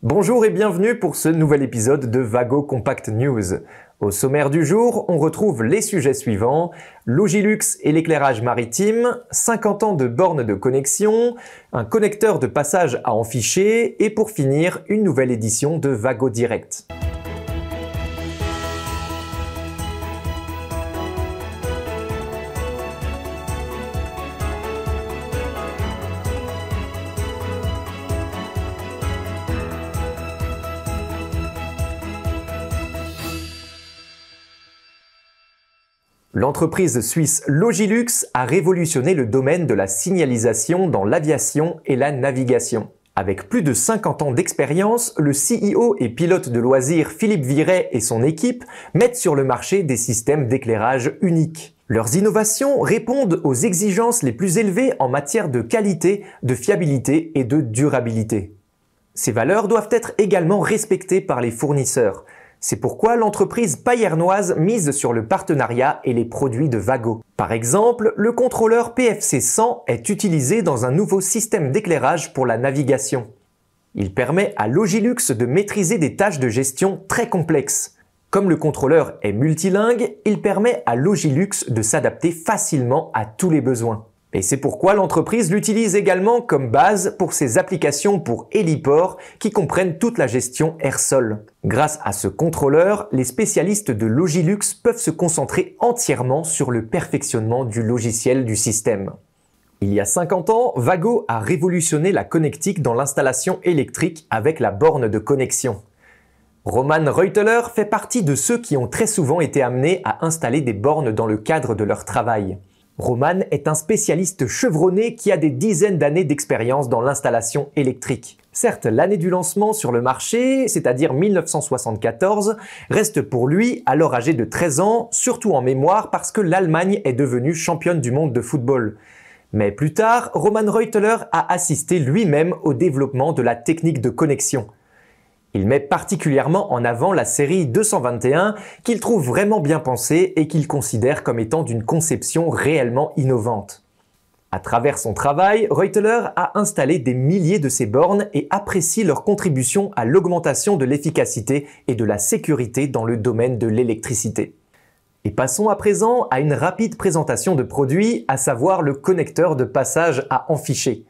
Bonjour et bienvenue pour ce nouvel épisode de Vago Compact News. Au sommaire du jour, on retrouve les sujets suivants: Logilux et l'éclairage maritime, 50 ans de bornes de connexion, un connecteur de passage à enficher et pour finir, une nouvelle édition de Vago Direct. L'entreprise suisse Logilux a révolutionné le domaine de la signalisation dans l'aviation et la navigation. Avec plus de 50 ans d'expérience, le CEO et pilote de loisirs Philippe Viret et son équipe mettent sur le marché des systèmes d'éclairage uniques. Leurs innovations répondent aux exigences les plus élevées en matière de qualité, de fiabilité et de durabilité. Ces valeurs doivent être également respectées par les fournisseurs. C'est pourquoi l'entreprise payernoise mise sur le partenariat et les produits de Vago. Par exemple, le contrôleur PFC 100 est utilisé dans un nouveau système d'éclairage pour la navigation. Il permet à Logilux de maîtriser des tâches de gestion très complexes. Comme le contrôleur est multilingue, il permet à Logilux de s'adapter facilement à tous les besoins. Et c'est pourquoi l'entreprise l'utilise également comme base pour ses applications pour héliport qui comprennent toute la gestion air-sol. Grâce à ce contrôleur, les spécialistes de Logilux peuvent se concentrer entièrement sur le perfectionnement du logiciel du système. Il y a 50 ans, Vago a révolutionné la connectique dans l'installation électrique avec la borne de connexion. Roman Reuteler fait partie de ceux qui ont très souvent été amenés à installer des bornes dans le cadre de leur travail. Roman est un spécialiste chevronné qui a des dizaines d'années d'expérience dans l'installation électrique. Certes, l'année du lancement sur le marché, c'est-à-dire 1974, reste pour lui, alors âgé de 13 ans, surtout en mémoire parce que l'Allemagne est devenue championne du monde de football. Mais plus tard, Roman Reuteler a assisté lui-même au développement de la technique de connexion. Il met particulièrement en avant la série 221 qu'il trouve vraiment bien pensée et qu'il considère comme étant d'une conception réellement innovante. À travers son travail, Reuteler a installé des milliers de ces bornes et apprécie leur contribution à l'augmentation de l'efficacité et de la sécurité dans le domaine de l'électricité. Et passons à présent à une rapide présentation de produit, à savoir le connecteur de passage à enficher.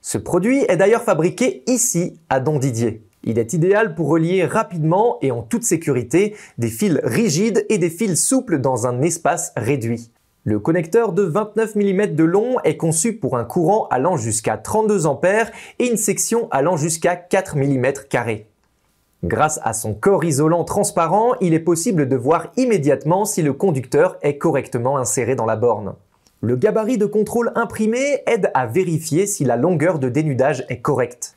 Ce produit est d'ailleurs fabriqué ici, à Don-Didier. Il est idéal pour relier rapidement et en toute sécurité des fils rigides et des fils souples dans un espace réduit. Le connecteur de 29 mm de long est conçu pour un courant allant jusqu'à 32 A et une section allant jusqu'à 4 mm². Grâce à son corps isolant transparent, il est possible de voir immédiatement si le conducteur est correctement inséré dans la borne. Le gabarit de contrôle imprimé aide à vérifier si la longueur de dénudage est correcte.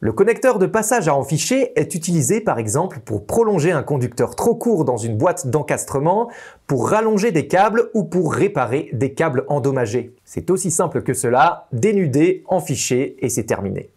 Le connecteur de passage à enficher est utilisé par exemple pour prolonger un conducteur trop court dans une boîte d'encastrement, pour rallonger des câbles ou pour réparer des câbles endommagés. C'est aussi simple que cela, dénuder, enficher et c'est terminé.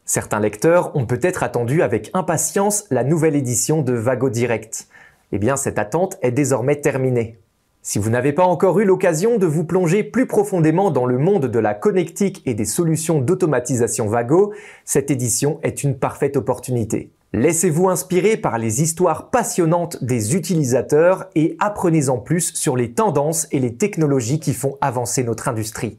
Certains lecteurs ont peut-être attendu avec impatience la nouvelle édition de Vago Direct. Eh bien cette attente est désormais terminée. Si vous n'avez pas encore eu l'occasion de vous plonger plus profondément dans le monde de la connectique et des solutions d'automatisation Vago, cette édition est une parfaite opportunité. Laissez-vous inspirer par les histoires passionnantes des utilisateurs et apprenez-en plus sur les tendances et les technologies qui font avancer notre industrie.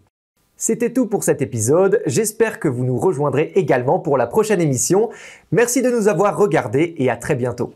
C'était tout pour cet épisode, j'espère que vous nous rejoindrez également pour la prochaine émission. Merci de nous avoir regardés et à très bientôt.